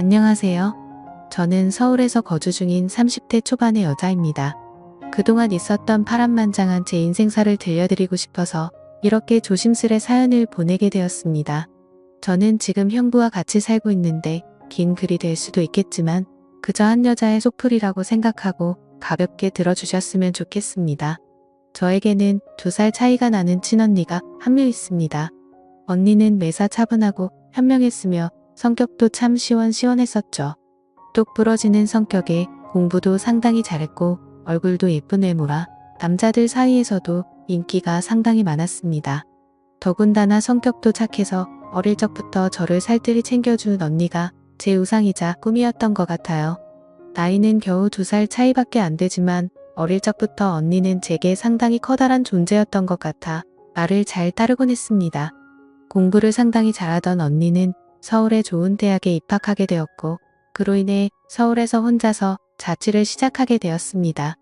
안녕하세요. 저는 서울에서 거주 중인 30대 초반의 여자입니다. 그동안 있었던 파란만장한 제 인생사를 들려드리고 싶어서 이렇게 조심스레 사연을 보내게 되었습니다. 저는 지금 형부와 같이 살고 있는데 긴 글이 될 수도 있겠지만 그저 한 여자의 속풀이라고 생각하고 가볍게 들어주셨으면 좋겠습니다. 저에게는 2살 차이가 나는 친언니가 한 명 있습니다. 언니는 매사 차분하고 현명했으며 성격도 참 시원시원했었죠. 똑 부러지는 성격에 공부도 상당히 잘했고 얼굴도 예쁜 외모라 남자들 사이에서도 인기가 상당히 많았습니다. 더군다나 성격도 착해서 어릴 적부터 저를 살뜰히 챙겨준 언니가 제 우상이자 꿈이었던 것 같아요. 나이는 겨우 2살 차이밖에 안 되지만 어릴 적부터 언니는 제게 상당히 커다란 존재였던 것 같아 말을 잘 따르곤 했습니다. 공부를 상당히 잘하던 언니는 서울의 좋은 대학에 입학하게 되었고 그로 인해 서울에서 혼자서 자취를 시작하게 되었습니다.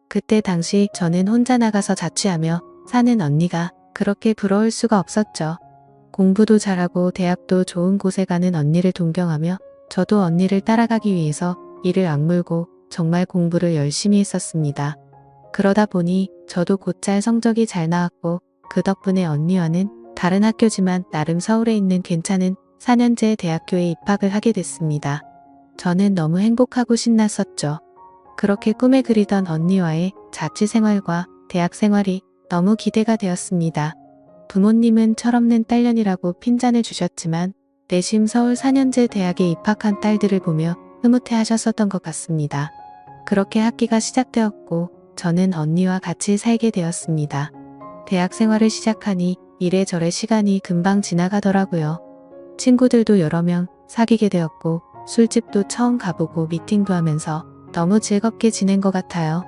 그때 당시 저는 혼자 나가서 자취하며 사는 언니가 그렇게 부러울 수가 없었죠. 공부도 잘하고 대학도 좋은 곳에 가는 언니를 존경하며 저도 언니를 따라가기 위해서 이를 악물고 정말 공부를 열심히 했었습니다. 그러다 보니 저도 곧잘 성적이 잘 나왔고 그 덕분에 언니와는 다른 학교지만 나름 서울에 있는 괜찮은 4년제 대학교에 입학을 하게 됐습니다. 저는 너무 행복하고 신났었죠. 그렇게 꿈에 그리던 언니와의 자취 생활과 대학 생활이 너무 기대가 되었습니다. 부모님은 철없는 딸년이라고 핀잔을 주셨지만 내심 서울 4년제 대학에 입학한 딸들을 보며 흐뭇해 하셨었던 것 같습니다. 그렇게 학기가 시작되었고 저는 언니와 같이 살게 되었습니다. 대학 생활을 시작하니 이래저래 시간이 금방 지나가더라고요. 친구들도 여러 명 사귀게 되었고 술집도 처음 가보고 미팅도 하면서 너무 즐겁게 지낸 것 같아요.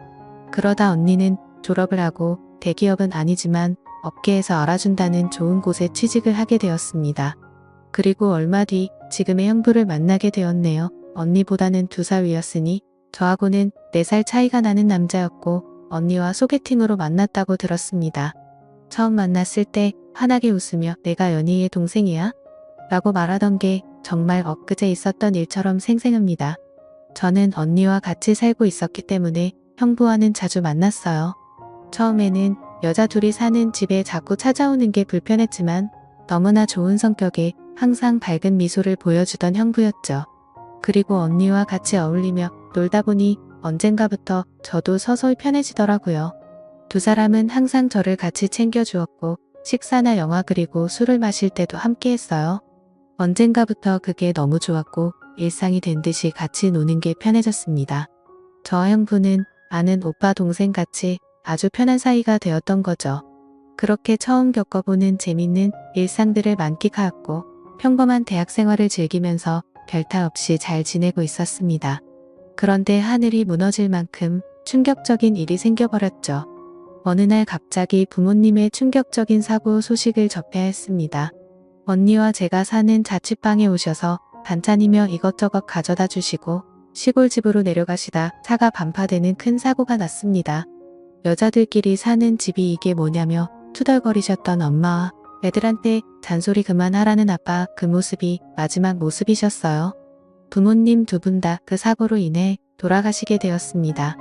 그러다 언니는 졸업을 하고 대기업은 아니지만 업계에서 알아준다는 좋은 곳에 취직을 하게 되었습니다. 그리고 얼마 뒤 지금의 형부를 만나게 되었네요. 언니보다는 2살 위였으니 저하고는 4살 차이가 나는 남자였고 언니와 소개팅으로 만났다고 들었습니다. 처음 만났을 때 환하게 웃으며 내가 연희의 동생이야? 라고 말하던 게 정말 엊그제 있었던 일처럼 생생합니다. 저는 언니와 같이 살고 있었기 때문에 형부와는 자주 만났어요. 처음에는 여자 둘이 사는 집에 자꾸 찾아오는 게 불편했지만 너무나 좋은 성격에 항상 밝은 미소를 보여주던 형부였죠. 그리고 언니와 같이 어울리며 놀다 보니 언젠가부터 저도 서서히 편해지더라고요. 2사람은 항상 저를 같이 챙겨주었고 식사나 영화 그리고 술을 마실 때도 함께 했어요. 언젠가부터 그게 너무 좋았고 일상이 된 듯이 같이 노는 게 편해졌습니다. 저와 형부는 아는 오빠 동생 같이 아주 편한 사이가 되었던 거죠. 그렇게 처음 겪어보는 재밌는 일상들을 만끽하였고 평범한 대학 생활을 즐기면서 별탈 없이 잘 지내고 있었습니다. 그런데 하늘이 무너질 만큼 충격적인 일이 생겨버렸죠. 어느 날 갑자기 부모님의 충격적인 사고 소식을 접해야 했습니다. 언니와 제가 사는 자취방에 오셔서 반찬이며 이것저것 가져다 주시고 시골집으로 내려가시다 차가 반파되는 큰 사고가 났습니다. 여자들끼리 사는 집이 이게 뭐냐며 투덜거리셨던 엄마와 애들한테 잔소리 그만하라는 아빠, 그 모습이 마지막 모습이셨어요. 부모님 2분 다 그 사고로 인해 돌아가시게 되었습니다.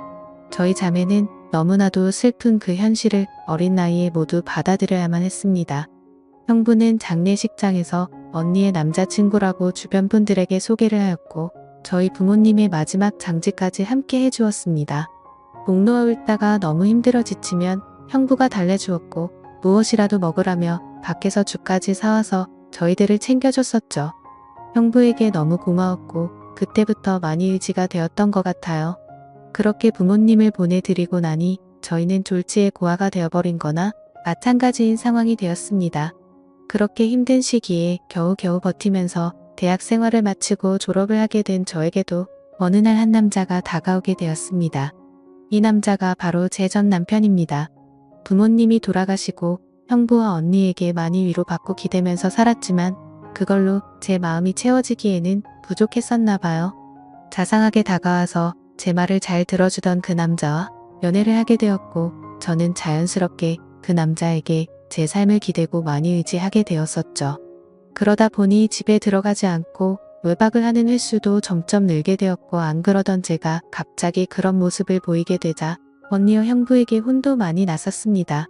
저희 자매는 너무나도 슬픈 그 현실을 어린 나이에 모두 받아들여야만 했습니다. 형부는 장례식장에서 언니의 남자친구라고 주변 분들에게 소개를 하였고 저희 부모님의 마지막 장지까지 함께 해주었습니다. 목 놓아 울다가 너무 힘들어 지치면 형부가 달래주었고 무엇이라도 먹으라며 밖에서 죽까지 사와서 저희들을 챙겨줬었죠. 형부에게 너무 고마웠고 그때부터 많이 의지가 되었던 것 같아요. 그렇게 부모님을 보내드리고 나니 저희는 졸지에 고아가 되어버린 거나 마찬가지인 상황이 되었습니다. 그렇게 힘든 시기에 겨우겨우 버티면서 대학 생활을 마치고 졸업을 하게 된 저에게도 어느 날 한 남자가 다가오게 되었습니다. 이 남자가 바로 제 전 남편입니다. 부모님이 돌아가시고 형부와 언니에게 많이 위로받고 기대면서 살았지만 그걸로 제 마음이 채워지기에는 부족했었나 봐요. 자상하게 다가와서 제 말을 잘 들어주던 그 남자와 연애를 하게 되었고 저는 자연스럽게 그 남자에게 제 삶을 기대고 많이 의지하게 되었었죠. 그러다 보니 집에 들어가지 않고 외박을 하는 횟수도 점점 늘게 되었고 안 그러던 제가 갑자기 그런 모습을 보이게 되자 언니와 형부에게 혼도 많이 났었습니다.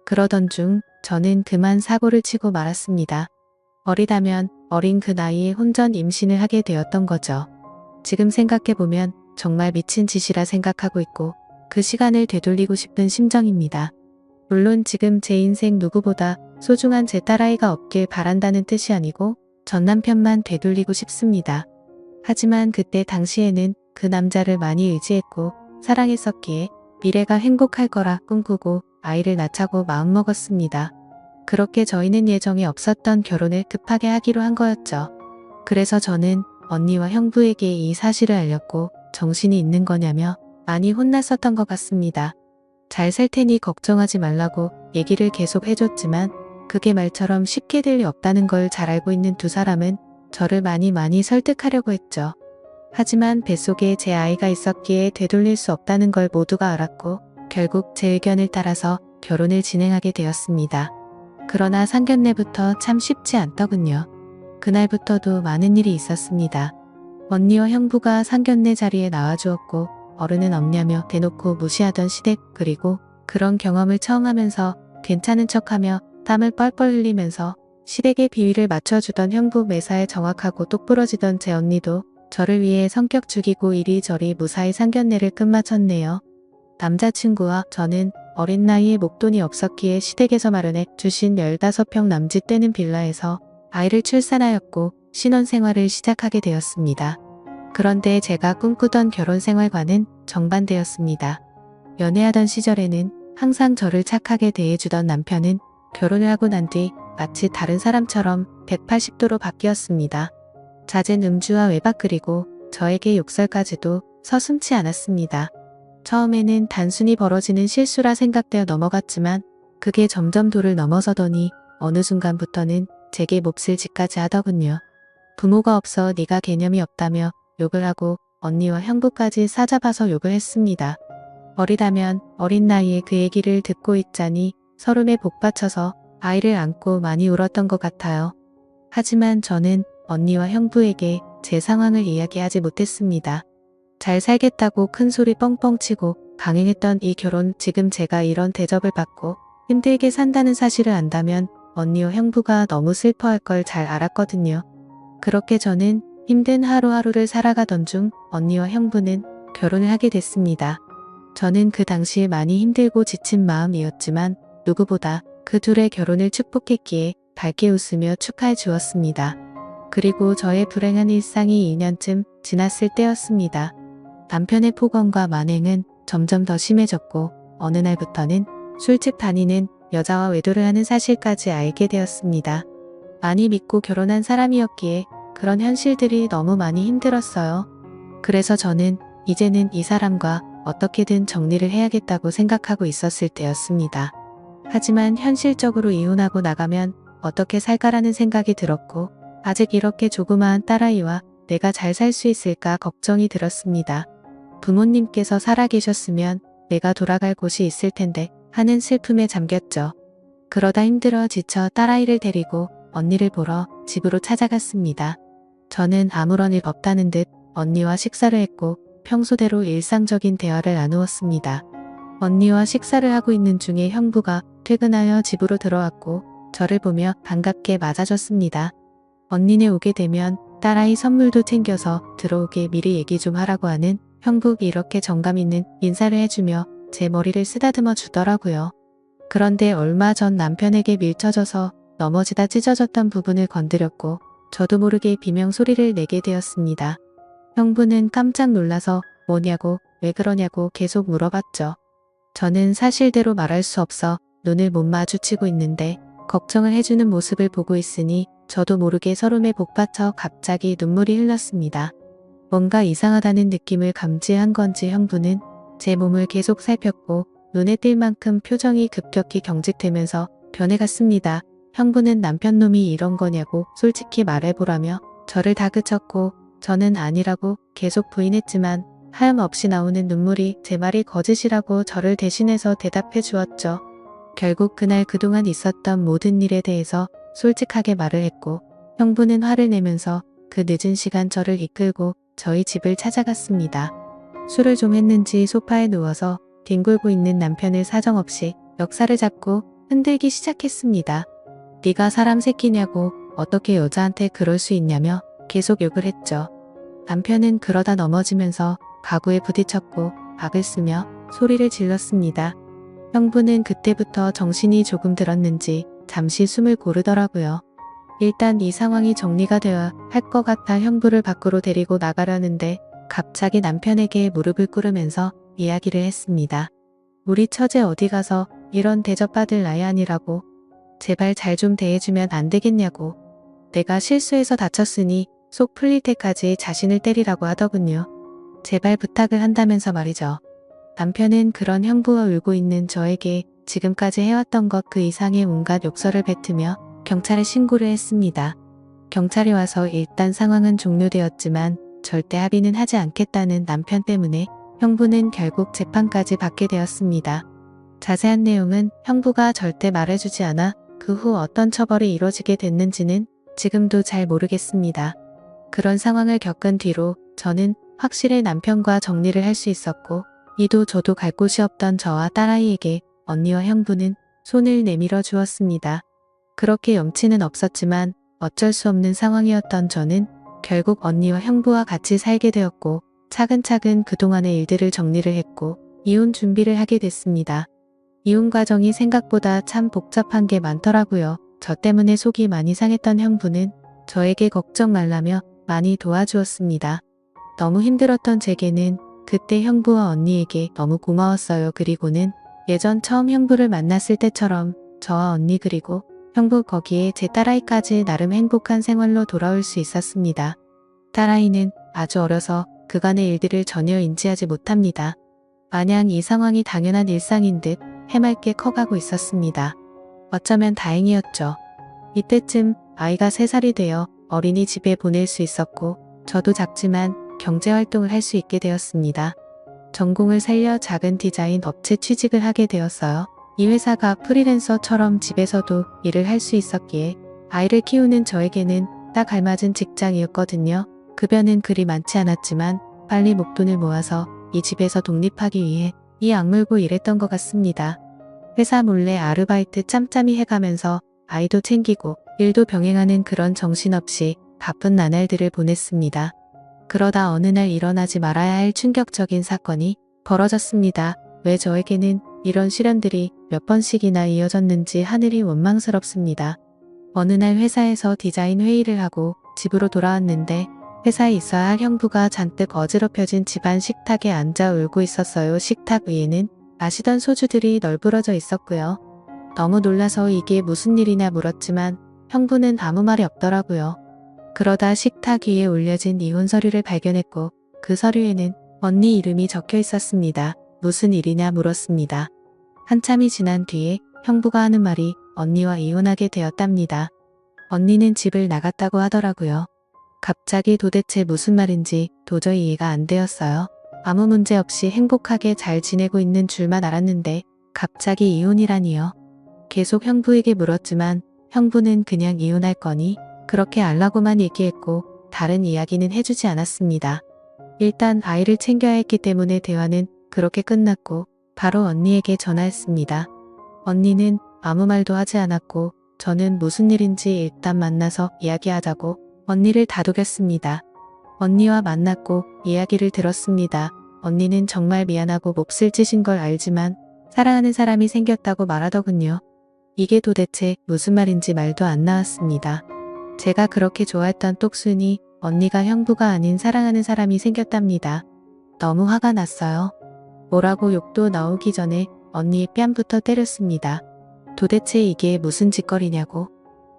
그러던 중 저는 그만 사고를 치고 말았습니다. 어리다면 어린 그 나이에 혼전 임신을 하게 되었던 거죠. 지금 생각해보면 정말 미친 짓이라 생각하고 있고 그 시간을 되돌리고 싶은 심정입니다. 물론 지금 제 인생 누구보다 소중한 제 딸아이가 없길 바란다는 뜻이 아니고 전 남편만 되돌리고 싶습니다. 하지만 그때 당시에는 그 남자를 많이 의지했고 사랑했었기에 미래가 행복할 거라 꿈꾸고 아이를 낳자고 마음먹었습니다. 그렇게 저희는 예정에 없었던 결혼을 급하게 하기로 한 거였죠. 그래서 저는 언니와 형부에게 이 사실을 알렸고 정신이 있는 거냐며 많이 혼났었던 것 같습니다. 잘 살 테니 걱정하지 말라고 얘기를 계속 해줬지만 그게 말처럼 쉽게 될 리 없다는 걸 잘 알고 있는 두 사람은 저를 많이 설득하려고 했죠. 하지만 뱃속에 제 아이가 있었기에 되돌릴 수 없다는 걸 모두가 알았고 결국 제 의견을 따라서 결혼을 진행하게 되었습니다. 그러나 상견례부터 참 쉽지 않더군요. 그날부터도 많은 일이 있었습니다. 언니와 형부가 상견례 자리에 나와주었고 어른은 없냐며 대놓고 무시하던 시댁, 그리고 그런 경험을 처음 하면서 괜찮은 척하며 땀을 뻘뻘 흘리면서 시댁의 비위를 맞춰주던 형부 매사에 정확하고 똑부러지던 제 언니도 저를 위해 성격 죽이고 이리저리 무사히 상견례를 끝마쳤네요. 남자친구와 저는 어린 나이에 목돈이 없었기에 시댁에서 마련해 주신 15평 남짓되는 빌라에서 아이를 출산하였고 신혼생활을 시작하게 되었습니다. 그런데 제가 꿈꾸던 결혼생활과는 정반대였습니다. 연애하던 시절에는 항상 저를 착하게 대해주던 남편은 결혼을 하고 난 뒤 마치 다른 사람처럼 180도로 바뀌었습니다. 잦은 음주와 외박 그리고 저에게 욕설까지도 서슴지 않았습니다. 처음에는 단순히 벌어지는 실수라 생각되어 넘어갔지만 그게 점점 도를 넘어서더니 어느 순간부터는 제게 몹쓸 짓까지 하더군요. 부모가 없어 네가 개념이 없다며 욕을 하고 언니와 형부까지 싸잡아서 욕을 했습니다. 어리다면 어린 나이에 그 얘기를 듣고 있자니 서름에 복받쳐서 아이를 안고 많이 울었던 것 같아요. 하지만 저는 언니와 형부에게 제 상황을 이야기하지 못했습니다. 잘 살겠다고 큰 소리 뻥뻥 치고 강행했던 이 결혼, 지금 제가 이런 대접을 받고 힘들게 산다는 사실을 안다면 언니와 형부가 너무 슬퍼할 걸 잘 알았거든요. 그렇게 저는 힘든 하루하루를 살아가던 중 언니와 형부는 결혼을 하게 됐습니다. 저는 그 당시에 많이 힘들고 지친 마음이었지만 누구보다 그 둘의 결혼을 축복했기에 밝게 웃으며 축하해 주었습니다. 그리고 저의 불행한 일상이 2년쯤 지났을 때였습니다. 남편의 폭언과 만행은 점점 더 심해졌고 어느 날부터는 술집 다니는 여자와 외도를 하는 사실까지 알게 되었습니다. 많이 믿고 결혼한 사람이었기에 그런 현실들이 너무 많이 힘들었어요. 그래서 저는 이제는 이 사람과 어떻게든 정리를 해야겠다고 생각하고 있었을 때였습니다. 하지만 현실적으로 이혼하고 나가면 어떻게 살까라는 생각이 들었고 아직 이렇게 조그마한 딸아이와 내가 잘 살 수 있을까 걱정이 들었습니다. 부모님께서 살아계셨으면 내가 돌아갈 곳이 있을 텐데 하는 슬픔에 잠겼죠. 그러다 힘들어 지쳐 딸아이를 데리고 언니를 보러 집으로 찾아갔습니다. 저는 아무런 일 없다는 듯 언니와 식사를 했고 평소대로 일상적인 대화를 나누었습니다. 언니와 식사를 하고 있는 중에 형부가 퇴근하여 집으로 들어왔고 저를 보며 반갑게 맞아줬습니다. 언니네 오게 되면 딸아이 선물도 챙겨서 들어오게 미리 얘기 좀 하라고 하는 형부, 이렇게 정감 있는 인사를 해주며 제 머리를 쓰다듬어 주더라고요. 그런데 얼마 전 남편에게 밀쳐져서 넘어지다 찢어졌던 부분을 건드렸고 저도 모르게 비명 소리를 내게 되었습니다. 형부는 깜짝 놀라서 뭐냐고 왜 그러냐고 계속 물어봤죠. 저는 사실대로 말할 수 없어 눈을 못 마주치고 있는데 걱정을 해주는 모습을 보고 있으니 저도 모르게 서름에 복받쳐 갑자기 눈물이 흘렀습니다. 뭔가 이상하다는 느낌을 감지한 건지 형부는 제 몸을 계속 살폈고 눈에 띌 만큼 표정이 급격히 경직되면서 변해갔습니다. 형부는 남편 놈이 이런 거냐고 솔직히 말해보라며 저를 다그쳤고 저는 아니라고 계속 부인했지만 하염없이 나오는 눈물이 제 말이 거짓이라고 저를 대신해서 대답해 주었죠. 결국 그날 그동안 있었던 모든 일에 대해서 솔직하게 말을 했고 형부는 화를 내면서 그 늦은 시간 저를 이끌고 저희 집을 찾아갔습니다. 술을 좀 했는지 소파에 누워서 뒹굴고 있는 남편을 사정없이 멱살을 잡고 흔들기 시작했습니다. 네가 사람 새끼냐고, 어떻게 여자한테 그럴 수 있냐며 계속 욕을 했죠. 남편은 그러다 넘어지면서 가구에 부딪혔고 박을 쓰며 소리를 질렀습니다. 형부는 그때부터 정신이 조금 들었는지 잠시 숨을 고르더라고요. 일단 이 상황이 정리가 되어야 할 것 같아 형부를 밖으로 데리고 나가려는데 갑자기 남편에게 무릎을 꿇으면서 이야기를 했습니다. 우리 처제 어디 가서 이런 대접받을 나이 아니라고. 제발 잘 좀 대해주면 안 되겠냐고. 내가 실수해서 다쳤으니 속 풀릴 때까지 자신을 때리라고 하더군요. 제발 부탁을 한다면서 말이죠. 남편은 그런 형부와 울고 있는 저에게 지금까지 해왔던 것 그 이상의 온갖 욕설을 뱉으며 경찰에 신고를 했습니다. 경찰이 와서 일단 상황은 종료되었지만 절대 합의는 하지 않겠다는 남편 때문에 형부는 결국 재판까지 받게 되었습니다. 자세한 내용은 형부가 절대 말해주지 않아 그 후 어떤 처벌이 이루어지게 됐는지는 지금도 잘 모르겠습니다. 그런 상황을 겪은 뒤로 저는 확실히 남편과 정리를 할 수 있었고 이도 저도 갈 곳이 없던 저와 딸아이에게 언니와 형부는 손을 내밀어 주었습니다. 그렇게 염치는 없었지만 어쩔 수 없는 상황이었던 저는 결국 언니와 형부와 같이 살게 되었고 차근차근 그동안의 일들을 정리를 했고 이혼 준비를 하게 됐습니다. 이혼 과정이 생각보다 참 복잡한 게 많더라고요. 저 때문에 속이 많이 상했던 형부는 저에게 걱정 말라며 많이 도와주었습니다. 너무 힘들었던 제게는 그때 형부와 언니에게 너무 고마웠어요. 그리고는 예전 처음 형부를 만났을 때처럼 저와 언니 그리고 형부 거기에 제 딸아이까지 나름 행복한 생활로 돌아올 수 있었습니다. 딸아이는 아주 어려서 그간의 일들을 전혀 인지하지 못합니다. 마냥 이 상황이 당연한 일상인 듯 해맑게 커가고 있었습니다. 어쩌면 다행이었죠. 이때쯤 아이가 3살이 되어 어린이집에 보낼 수 있었고 저도 작지만 경제활동을 할 수 있게 되었습니다. 전공을 살려 작은 디자인 업체 취직을 하게 되었어요. 이 회사가 프리랜서처럼 집에서도 일을 할 수 있었기에 아이를 키우는 저에게는 딱 알맞은 직장이었거든요. 급여는 그리 많지 않았지만 빨리 목돈을 모아서 이 집에서 독립하기 위해 이 악물고 일했던 것 같습니다. 회사 몰래 아르바이트 짬짬이 해가면서 아이도 챙기고 일도 병행하는 그런 정신없이 바쁜 나날들을 보냈습니다. 그러다 어느 날 일어나지 말아야 할 충격적인 사건이 벌어졌습니다. 왜 저에게는 이런 시련들이 몇 번씩이나 이어졌는지 하늘이 원망스럽습니다. 어느 날 회사에서 디자인 회의를 하고 집으로 돌아왔는데 회사에 있어야 할 형부가 잔뜩 어지럽혀진 집안 식탁에 앉아 울고 있었어요. 식탁 위에는 마시던 소주들이 널브러져 있었고요. 너무 놀라서 이게 무슨 일이냐 물었지만 형부는 아무 말이 없더라고요. 그러다 식탁 위에 올려진 이혼 서류를 발견했고 그 서류에는 언니 이름이 적혀 있었습니다. 무슨 일이냐 물었습니다. 한참이 지난 뒤에 형부가 하는 말이 언니와 이혼하게 되었답니다. 언니는 집을 나갔다고 하더라고요. 갑자기 도대체 무슨 말인지 도저히 이해가 안 되었어요. 아무 문제 없이 행복하게 잘 지내고 있는 줄만 알았는데 갑자기 이혼이라니요. 계속 형부에게 물었지만 형부는 그냥 이혼할 거니 그렇게 알라고만 얘기했고 다른 이야기는 해주지 않았습니다. 일단 아이를 챙겨야 했기 때문에 대화는 그렇게 끝났고 바로 언니에게 전화했습니다. 언니는 아무 말도 하지 않았고 저는 무슨 일인지 일단 만나서 이야기하자고 언니를 다독였습니다. 언니와 만났고 이야기를 들었습니다. 언니는 정말 미안하고 몹쓸 짓인 걸 알지만 사랑하는 사람이 생겼다고 말하더군요. 이게 도대체 무슨 말인지 말도 안 나왔습니다. 제가 그렇게 좋아했던 똑순이 언니가 형부가 아닌 사랑하는 사람이 생겼답니다. 너무 화가 났어요. 뭐라고 욕도 나오기 전에 언니의 뺨부터 때렸습니다. 도대체 이게 무슨 짓거리냐고.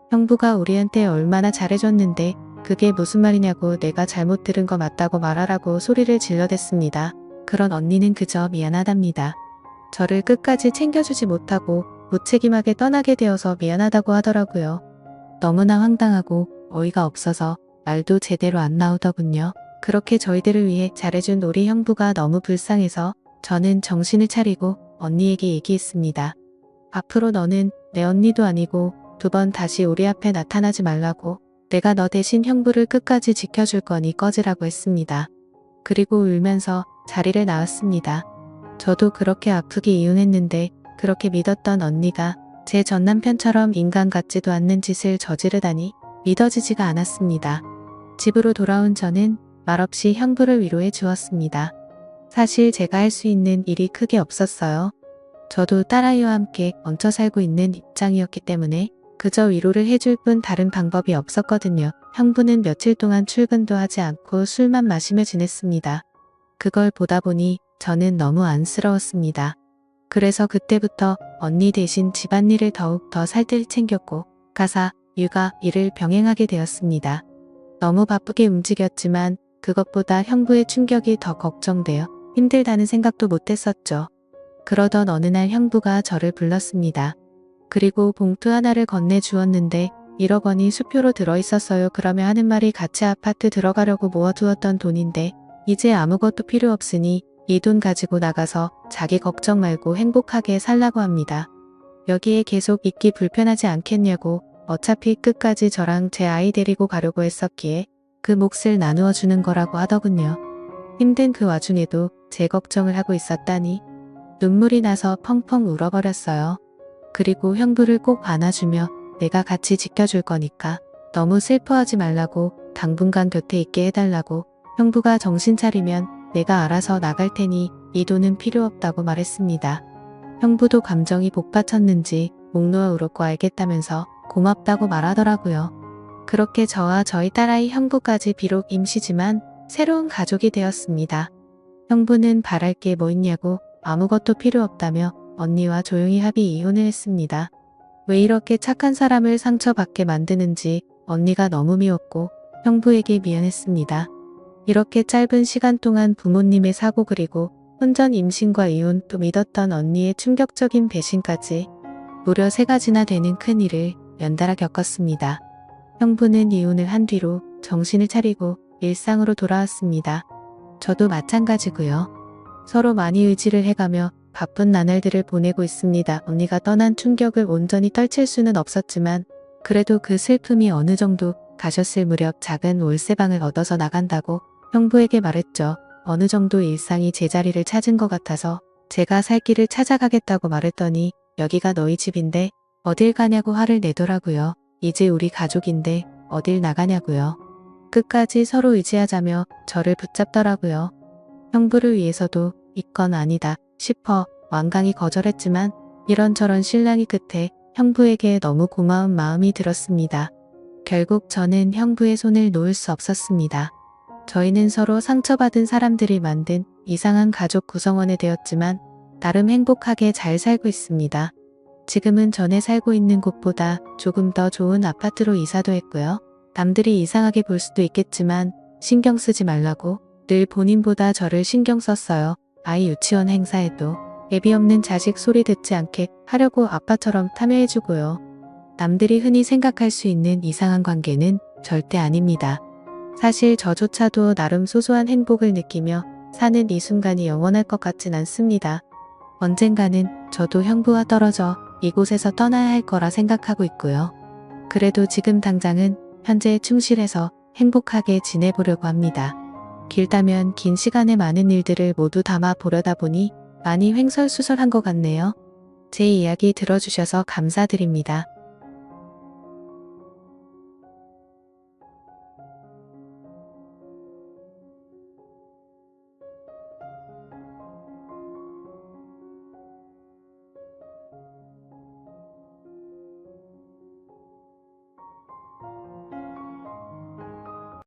형부가 우리한테 얼마나 잘해줬는데 그게 무슨 말이냐고 내가 잘못 들은 거 맞다고 말하라고 소리를 질러댔습니다. 그런 언니는 그저 미안하답니다. 저를 끝까지 챙겨주지 못하고 무책임하게 떠나게 되어서 미안하다고 하더라고요. 너무나 황당하고 어이가 없어서 말도 제대로 안 나오더군요. 그렇게 저희들을 위해 잘해준 우리 형부가 너무 불쌍해서 저는 정신을 차리고 언니에게 얘기했습니다. 앞으로 너는 내 언니도 아니고 2번 다시 우리 앞에 나타나지 말라고. 내가 너 대신 형부를 끝까지 지켜줄 거니 꺼지라고 했습니다. 그리고 울면서 자리를 나왔습니다. 저도 그렇게 아프게 이혼했는데 그렇게 믿었던 언니가 제 전남편처럼 인간 같지도 않는 짓을 저지르다니 믿어지지가 않았습니다. 집으로 돌아온 저는 말없이 형부를 위로해 주었습니다. 사실 제가 할 수 있는 일이 크게 없었어요. 저도 딸아이와 함께 얹혀 살고 있는 입장이었기 때문에 그저 위로를 해줄 뿐 다른 방법이 없었거든요. 형부는 며칠 동안 출근도 하지 않고 술만 마시며 지냈습니다. 그걸 보다 보니 저는 너무 안쓰러웠습니다. 그래서 그때부터 언니 대신 집안일을 더욱 더 살뜰히 챙겼고 가사, 육아, 일을 병행하게 되었습니다. 너무 바쁘게 움직였지만 그것보다 형부의 충격이 더 걱정되어 힘들다는 생각도 못했었죠. 그러던 어느 날 형부가 저를 불렀습니다. 그리고 봉투 하나를 건네주었는데 1억 원이 수표로 들어있었어요. 그러며 하는 말이 같이 아파트 들어가려고 모아두었던 돈인데 이제 아무것도 필요 없으니 이 돈 가지고 나가서 자기 걱정 말고 행복하게 살라고 합니다. 여기에 계속 있기 불편하지 않겠냐고 어차피 끝까지 저랑 제 아이 데리고 가려고 했었기에 그 몫을 나누어 주는 거라고 하더군요. 힘든 그 와중에도 제 걱정을 하고 있었다니 눈물이 나서 펑펑 울어버렸어요. 그리고 형부를 꼭 안아주며 내가 같이 지켜줄 거니까 너무 슬퍼하지 말라고 당분간 곁에 있게 해달라고 형부가 정신 차리면 내가 알아서 나갈 테니 이 돈은 필요 없다고 말했습니다. 형부도 감정이 복받쳤는지 목 놓아 울었고 알겠다면서 고맙다고 말하더라고요. 그렇게 저와 저희 딸아이 형부까지 비록 임시지만 새로운 가족이 되었습니다. 형부는 바랄 게 뭐 있냐고 아무것도 필요 없다며 언니와 조용히 합의 이혼을 했습니다. 왜 이렇게 착한 사람을 상처받게 만드는지 언니가 너무 미웠고 형부에게 미안했습니다. 이렇게 짧은 시간 동안 부모님의 사고 그리고 혼전 임신과 이혼 또 믿었던 언니의 충격적인 배신까지 무려 3가지나 되는 큰일을 연달아 겪었습니다. 형부는 이혼을 한 뒤로 정신을 차리고 일상으로 돌아왔습니다. 저도 마찬가지고요. 서로 많이 의지를 해가며 바쁜 나날들을 보내고 있습니다. 언니가 떠난 충격을 온전히 떨칠 수는 없었지만 그래도 그 슬픔이 어느 정도 가셨을 무렵 작은 월세방을 얻어서 나간다고 형부에게 말했죠. 어느 정도 일상이 제자리를 찾은 것 같아서 제가 살 길을 찾아가겠다고 말했더니 여기가 너희 집인데 어딜 가냐고 화를 내더라고요. 이제 우리 가족인데 어딜 나가냐고요. 끝까지 서로 의지하자며 저를 붙잡더라고요. 형부를 위해서도 이건 아니다 싶어 완강히 거절했지만 이런저런 실랑이 끝에 형부에게 너무 고마운 마음이 들었습니다. 결국 저는 형부의 손을 놓을 수 없었습니다. 저희는 서로 상처받은 사람들이 만든 이상한 가족 구성원이 되었지만 나름 행복하게 잘 살고 있습니다. 지금은 전에 살고 있는 곳보다 조금 더 좋은 아파트로 이사도 했고요. 남들이 이상하게 볼 수도 있겠지만 신경 쓰지 말라고 늘 본인보다 저를 신경 썼어요. 아이 유치원 행사에도 애비 없는 자식 소리 듣지 않게 하려고 아빠처럼 참여해주고요. 남들이 흔히 생각할 수 있는 이상한 관계는 절대 아닙니다. 사실 저조차도 나름 소소한 행복을 느끼며 사는 이 순간이 영원할 것 같진 않습니다. 언젠가는 저도 형부와 떨어져 이곳에서 떠나야 할 거라 생각하고 있고요. 그래도 지금 당장은 현재에 충실해서 행복하게 지내보려고 합니다. 길다면 긴 시간에 많은 일들을 모두 담아 보려다 보니 많이 횡설수설한 것 같네요. 제 이야기 들어주셔서 감사드립니다.